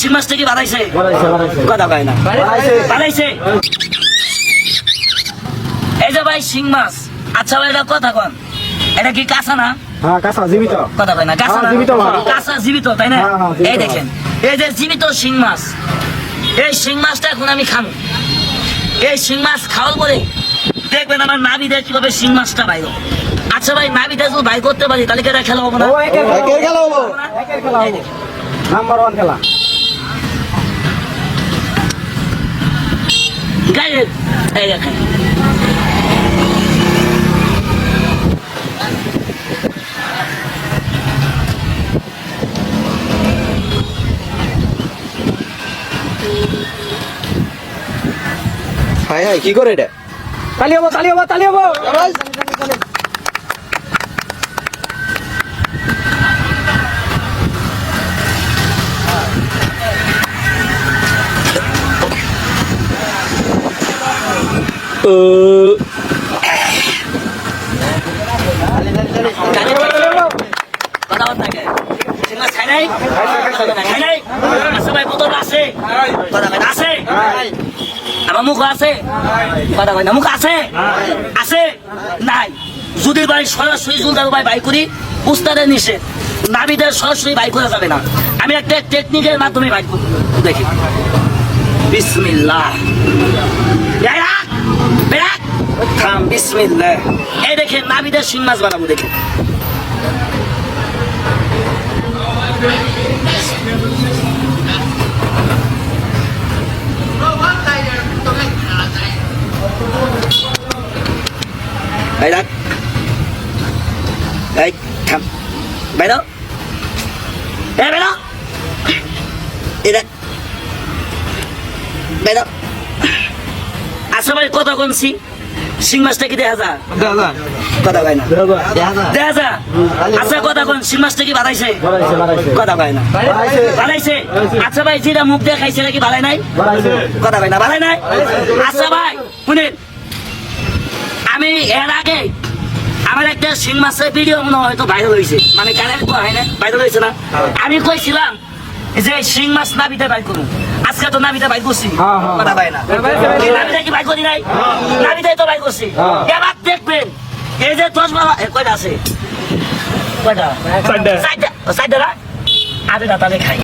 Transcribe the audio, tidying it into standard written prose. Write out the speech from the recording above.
শিং মাছটা কি বাড়াইছে কথা কয় না বাড়াইছে এই যে ভাই শিং মাছ আচ্ছা ভাই এটা কথা কন এটা কি কাঁচা না কাঁচা জীবিত কথা কয় না কাঁচা না জীবিত কাঁচা জীবিত তাই না জীবিত। এই দেখেন এই যে জীবিত শিং মাছ এই শিং মাছটা এখন আমি খাবো এই শিং মাছ খাওয়ার পরে দেখবেন আমার নাভিতে কিভাবে শিং মাছটা বাইর আচ্ছা ভাই নাভিতে যদি বাই করতে পারি তাহলে কেটে খেলা হবো না একের খেলা হবো এই দেখেন। নাম্বার 1 খেলা গায়ে এই দেখেন হাই হাই কি করে এটা তালি হবো কথা বলতে থাকে শিং মাছ খাই নাই খাই নাই আচ্ছা ভাই বোতল আছে কথা কয় না আছে আমার মুখ আছে কথা কয় না মুখ আছে আছে নাই যদি ভাই সরাসরি জুলদার ভাই বাই করি উস্তাদের নিষেধ নাবিদের সরাসরি বাই করা যাবে না আমি একটা টেকনিকের মাধ্যমে বাই করি দেখি বিসমিল্লাহ থাম বিসমিল্লাহ এই দেখেন নাবিদের শিং মাছ বানাবো দেখেন এই দেখ এই থাম বেরো বেরো এই দেখ বেরো আচ্ছা ভাই কত কমছি শিং মাছটা কি দেখা যা কথা কয় না দেখা যা আচ্ছা কথা কোন শিং মাছটা কি বাড়াইছে কথা কয় না বাড়াইছে আচ্ছা ভাই যেটা মুখ দিয়ে খাইছে নাকি বাড়াই নাই কথা কয় না বাড়াই নাই আচ্ছা ভাই শুনেন আমি এর আগে আমার একটা শিং মাছের ভিডিও মনে হয়তো ভাইরাল হয়েছে মানে কারেন্ট হয় না ভাইরাল হয়েছে না আমি কইছিলাম যে শিং মাছ নাবিতে বাই করুন আজকে তো নাবিতে বাই করছি কথা পাই না নাবিতে কি বাই করি নাই নাবিতে তো বাই করছি এবার দেখবেন এই যে 10 বাবা কয়টা আছে কয়টা 4টা 4টা আরে দাঁতালে খাই